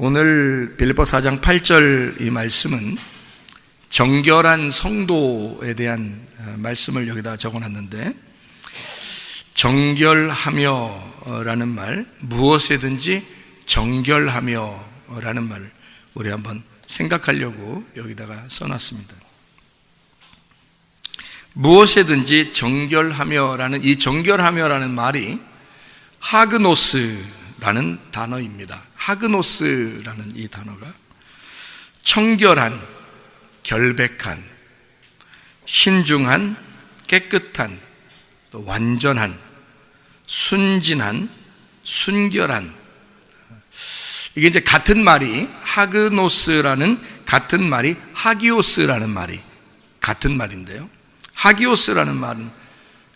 오늘 빌립보 4장 8절 이 말씀은 정결한 성도에 대한 말씀을 여기다 적어놨는데, 정결하며 라는 말, 무엇이든지 정결하며 라는 말을 우리 한번 생각하려고 여기다가 써놨습니다. 무엇이든지 정결하며 라는 이 정결하며 라는 말이 하그노스라는 단어입니다. 하그노스라는 이 단어가 청결한, 결백한, 신중한, 깨끗한, 또 완전한, 순진한, 순결한, 이게 이제 같은 말이, 하그노스라는 같은 말이 하기오스라는 말이 같은 말인데요, 하기오스라는 말은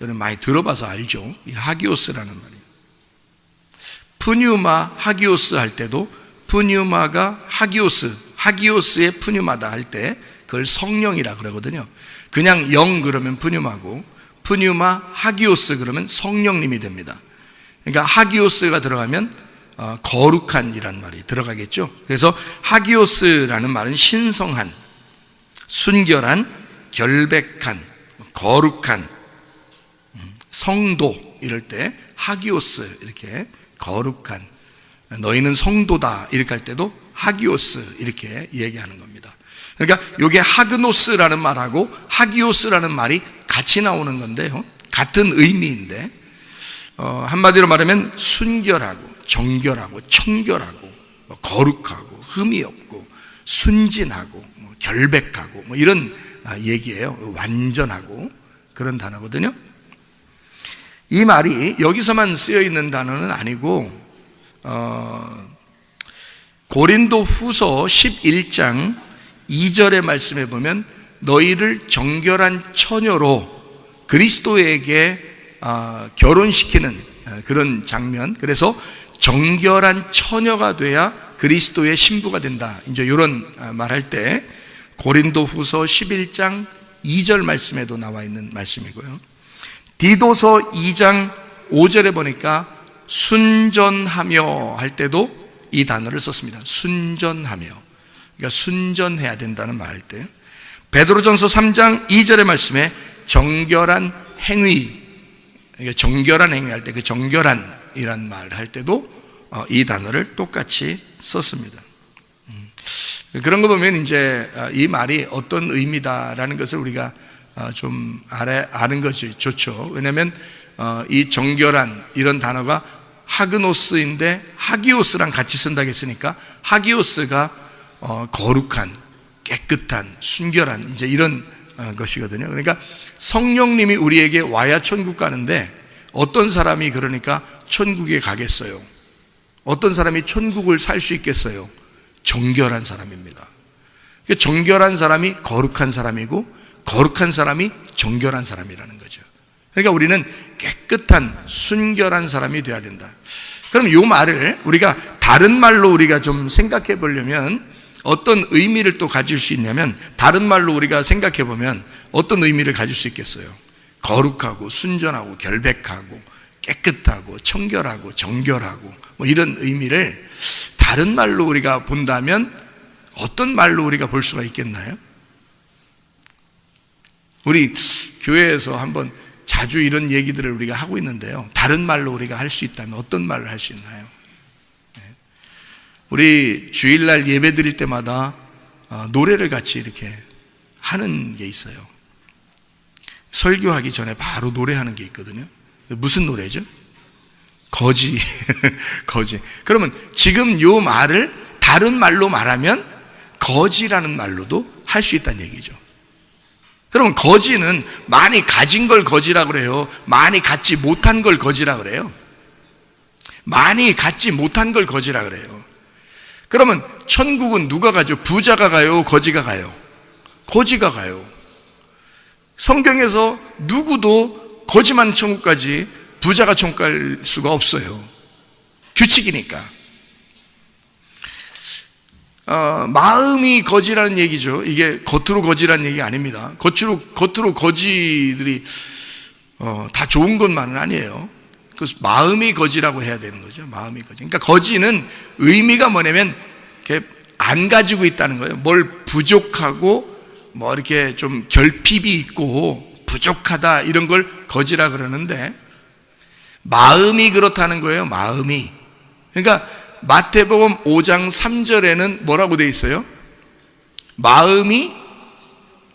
여러분 많이 들어봐서 알죠. 이 하기오스라는 말이 푸뉴마 하기오스 할 때도 푸뉴마가 하기오스, 하기오스의 푸뉴마다 할 때 그걸 성령이라 그러거든요. 그냥 영 그러면 푸뉴마고, 푸뉴마 하기오스 그러면 성령님이 됩니다. 그러니까 하기오스가 들어가면 거룩한이란 말이 들어가겠죠. 그래서 하기오스라는 말은 신성한, 순결한, 결백한, 거룩한, 성도 이럴 때 하기오스, 이렇게 거룩한, 너희는 성도다 이렇게 할 때도 하기오스 이렇게 얘기하는 겁니다. 그러니까 이게 하그노스라는 말하고 하기오스라는 말이 같이 나오는 건데요, 같은 의미인데, 한마디로 말하면 순결하고 정결하고 청결하고 거룩하고 흠이 없고 순진하고 결백하고 이런 얘기예요. 완전하고 그런 단어거든요. 이 말이 여기서만 쓰여 있는 단어는 아니고, 고린도 후서 11장 2절의 말씀에 보면 너희를 정결한 처녀로 그리스도에게 결혼시키는 그런 장면, 그래서 정결한 처녀가 돼야 그리스도의 신부가 된다, 이제 이런 말할 때 고린도 후서 11장 2절 말씀에도 나와 있는 말씀이고요, 디도서 2장 5절에 보니까 순전하며 할 때도 이 단어를 썼습니다. 순전하며, 그러니까 순전해야 된다는 말 할 때, 베드로전서 3장 2절의 말씀에 정결한 행위, 그러니까 정결한 행위 할 때 그 정결한이란 말 할 때도 이 단어를 똑같이 썼습니다. 그런 거 보면 이제 이 말이 어떤 의미다라는 것을 우리가 좀 아는 것이 좋죠. 왜냐하면 이 정결한 이런 단어가 하그노스인데 하기오스랑 같이 쓴다고 했으니까 하기오스가 거룩한, 깨끗한, 순결한, 이제 이런 것이거든요. 그러니까 성령님이 우리에게 와야 천국 가는데, 어떤 사람이 그러니까 천국에 가겠어요? 어떤 사람이 천국을 살 수 있겠어요? 정결한 사람입니다. 정결한 사람이 거룩한 사람이고, 거룩한 사람이 정결한 사람이라는 거죠. 그러니까 우리는 깨끗한, 순결한 사람이 되어야 된다. 그럼 이 말을 우리가 다른 말로 우리가 좀 생각해 보려면 어떤 의미를 또 가질 수 있냐면, 다른 말로 우리가 생각해 보면 어떤 의미를 가질 수 있겠어요? 거룩하고 순전하고 결백하고 깨끗하고 청결하고 정결하고 이런 의미를 다른 말로 우리가 본다면 어떤 말로 우리가 볼 수가 있겠나요? 우리 교회에서 한번 자주 이런 얘기들을 우리가 하고 있는데요, 다른 말로 우리가 할 수 있다면 어떤 말을 할 수 있나요? 우리 주일날 예배 드릴 때마다 노래를 같이 이렇게 하는 게 있어요. 설교하기 전에 바로 노래하는 게 있거든요. 무슨 노래죠? 거지. 거지. 그러면 지금 이 말을 다른 말로 말하면 거지라는 말로도 할 수 있다는 얘기죠. 그러면 거지는 많이 가진 걸 거지라 그래요? 많이 갖지 못한 걸 거지라 그래요? 많이 갖지 못한 걸 거지라 그래요. 그러면 천국은 누가 가죠? 부자가 가요? 거지가 가요? 거지가 가요. 성경에서 누구도 거지만 천국 가지 부자가 천국 갈 수가 없어요. 규칙이니까. 마음이 거지라는 얘기죠. 이게 겉으로 거지라는 얘기가 아닙니다. 겉으로 거지들이 다 좋은 것만은 아니에요. 그 마음이 거지라고 해야 되는 거죠. 마음이 거지. 그러니까 거지는 의미가 뭐냐면 이렇게 안 가지고 있다는 거예요. 뭘 부족하고 뭐 이렇게 좀 결핍이 있고 부족하다 이런 걸 거지라 그러는데, 마음이 그렇다는 거예요. 마음이. 그러니까 마태복음 5장 3절에는 뭐라고 돼 있어요? 마음이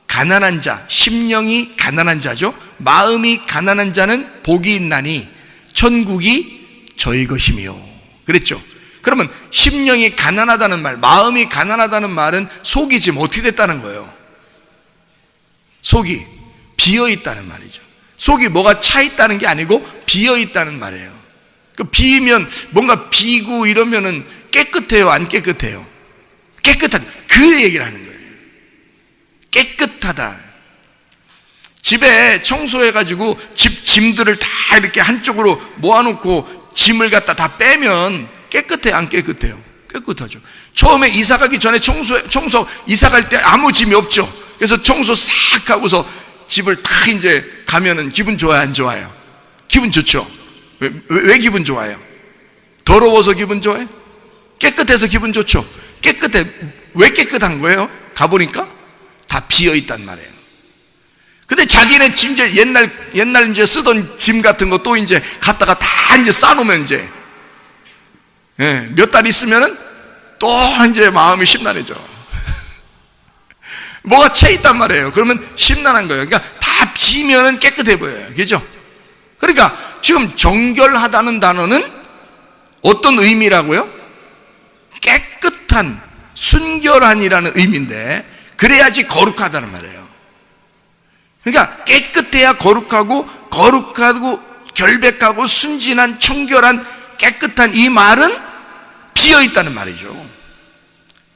가난한 자, 심령이 가난한 자죠. 마음이 가난한 자는 복이 있나니 천국이 저희 것이며 그랬죠. 그러면 심령이 가난하다는 말, 마음이 가난하다는 말은 속이 지금 어떻게 됐다는 거예요? 속이 비어 있다는 말이죠. 속이 뭐가 차 있다는 게 아니고 비어 있다는 말이에요. 그 비면 뭔가 비고 이러면은 깨끗해요, 안 깨끗해요? 깨끗하다. 그 얘기를 하는 거예요. 깨끗하다. 집에 청소해가지고 집 짐들을 다 이렇게 한쪽으로 모아놓고 짐을 갖다 다 빼면 깨끗해요, 안 깨끗해요? 깨끗하죠. 처음에 이사 가기 전에 청소 이사 갈 때 아무 짐이 없죠. 그래서 청소 싹 하고서 집을 다 이제 가면은 기분 좋아요, 안 좋아요? 기분 좋죠. 왜 기분 좋아요? 더러워서 기분 좋아요? 깨끗해서 기분 좋죠. 깨끗해. 왜 깨끗한 거예요? 가보니까 다 비어 있단 말이에요. 근데 자기네 짐 이제 옛날 이제 쓰던 짐 같은 거 또 이제 갖다가 다 이제 싸놓으면 이제 몇 달 있으면은 또 이제 마음이 심란해져. 뭐가 채 있단 말이에요. 그러면 심란한 거예요. 그러니까 다 비면은 깨끗해 보여요. 그죠? 그러니까 지금 정결하다는 단어는 어떤 의미라고요? 깨끗한, 순결한이라는 의미인데, 그래야지 거룩하다는 말이에요. 그러니까 깨끗해야 거룩하고 결백하고 순진한, 청결한, 깨끗한, 이 말은 비어 있다는 말이죠.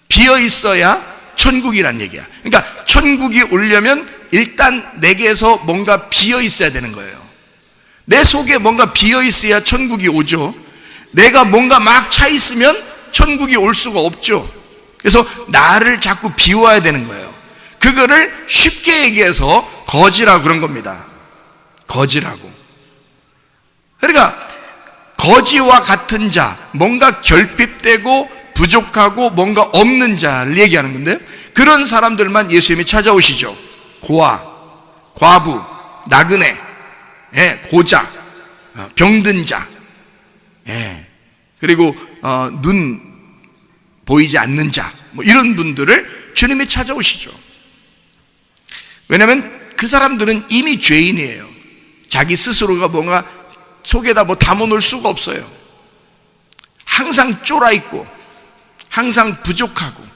비어 있어야 천국이란 얘기야. 그러니까 천국이 오려면 일단 내게서 뭔가 비어 있어야 되는 거예요. 내 속에 뭔가 비어 있어야 천국이 오죠. 내가 뭔가 막 차 있으면 천국이 올 수가 없죠. 그래서 나를 자꾸 비워야 되는 거예요. 그거를 쉽게 얘기해서 거지라고 그런 겁니다. 거지라고. 그러니까 거지와 같은 자, 뭔가 결핍되고 부족하고 뭔가 없는 자를 얘기하는 건데요, 그런 사람들만 예수님이 찾아오시죠. 고아, 과부, 나그네, 고자, 병든 자, 그리고 눈 보이지 않는 자, 뭐 이런 분들을 주님이 찾아오시죠. 왜냐하면 그 사람들은 이미 죄인이에요. 자기 스스로가 뭔가 속에다 뭐 담아놓을 수가 없어요. 항상 쫄아있고 항상 부족하고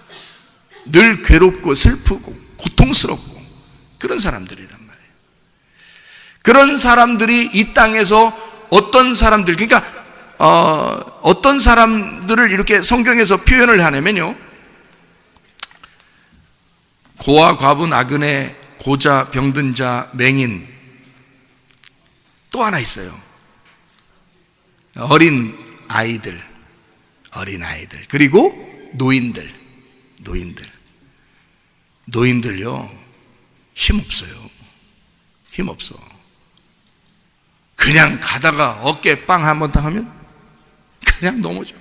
늘 괴롭고 슬프고 고통스럽고 그런 사람들이란 말이에요. 그런 사람들이 이 땅에서 어떤 사람들, 그러니까 어떤 사람들을 이렇게 성경에서 표현을 하냐면요, 고아, 과부, 나그네, 고자, 병든 자, 맹인, 또 하나 있어요. 어린 아이들, 그리고 노인들요, 힘없어요. 힘없어. 그냥 가다가 어깨 빵 한번 당하면 그냥 넘어져.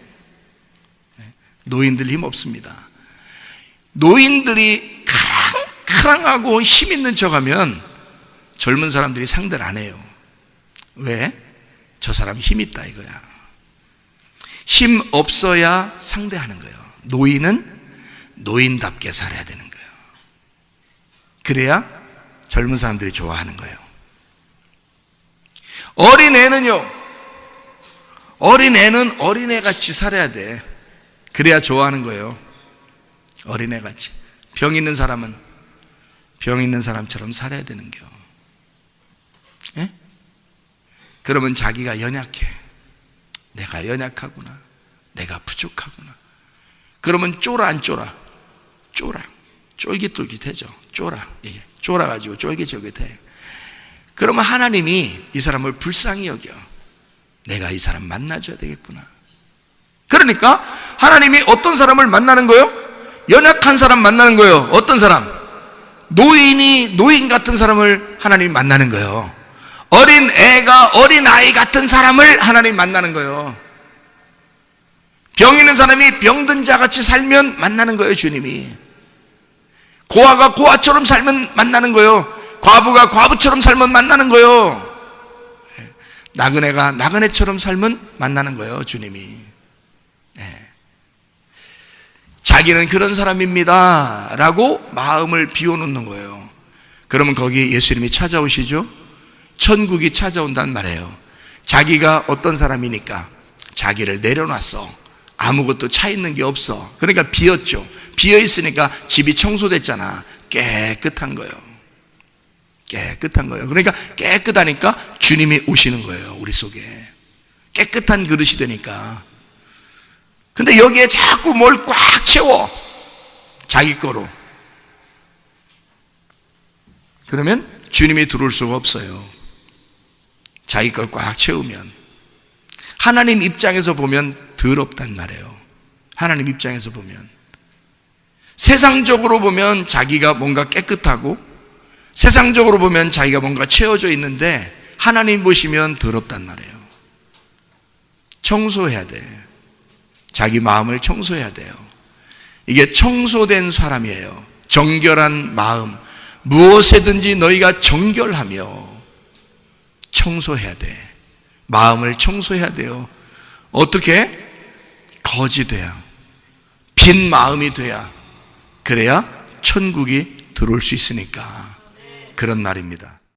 노인들 힘없습니다. 노인들이 크랑하고 힘 있는 척하면 젊은 사람들이 상대를 안 해요. 왜? 저 사람 힘 있다 이거야. 힘 없어야 상대하는 거예요. 노인은 노인답게 살아야 되는 거예요. 그래야 젊은 사람들이 좋아하는 거예요. 어린애는요, 어린애는 어린애같이 살아야 돼. 그래야 좋아하는 거예요. 어린애같이. 병 있는 사람은 병 있는 사람처럼 살아야 되는 거예요. 예? 그러면 자기가 연약해. 내가 연약하구나. 내가 부족하구나. 그러면 쫄아 안 쫄아? 쫄아. 쫄깃쫄깃해져. 쫄아. 이게 쫄아가지고 쫄깃쫄깃해. 그러면 하나님이 이 사람을 불쌍히 여겨. 내가 이 사람 만나줘야 되겠구나. 그러니까 하나님이 어떤 사람을 만나는 거예요? 연약한 사람 만나는 거예요. 어떤 사람? 노인 같은 사람을 하나님이 만나는 거예요. 어린 애가 어린 아이 같은 사람을 하나님이 만나는 거예요. 병 있는 사람이 병든 자같이 살면 만나는 거예요, 주님이. 고아가 고아처럼 살면 만나는 거예요. 과부가 과부처럼 살면 만나는 거예요. 나그네가 나그네처럼 살면 만나는 거예요, 주님이. 자기는 그런 사람입니다 라고 마음을 비워놓는 거예요. 그러면 거기에 예수님이 찾아오시죠. 천국이 찾아온단 말이에요. 자기가 어떤 사람이니까 자기를 내려놨어. 아무것도 차 있는 게 없어. 그러니까 비었죠. 비어있으니까 집이 청소됐잖아. 깨끗한 거예요. 깨끗한 거예요. 그러니까 깨끗하니까 주님이 오시는 거예요, 우리 속에. 깨끗한 그릇이 되니까. 근데 여기에 자꾸 뭘 꽉 채워, 자기 거로. 그러면 주님이 들어올 수가 없어요. 자기 걸 꽉 채우면. 하나님 입장에서 보면 더럽단 말이에요. 하나님 입장에서 보면. 세상적으로 보면 자기가 뭔가 깨끗하고, 세상적으로 보면 자기가 뭔가 채워져 있는데, 하나님 보시면 더럽단 말이에요. 청소해야 돼. 자기 마음을 청소해야 돼요. 이게 청소된 사람이에요. 정결한 마음. 무엇에든지 너희가 정결하며 청소해야 돼. 마음을 청소해야 돼요. 어떻게? 거짓돼야, 빈 마음이 돼야, 그래야 천국이 들어올 수 있으니까. 그런 말입니다.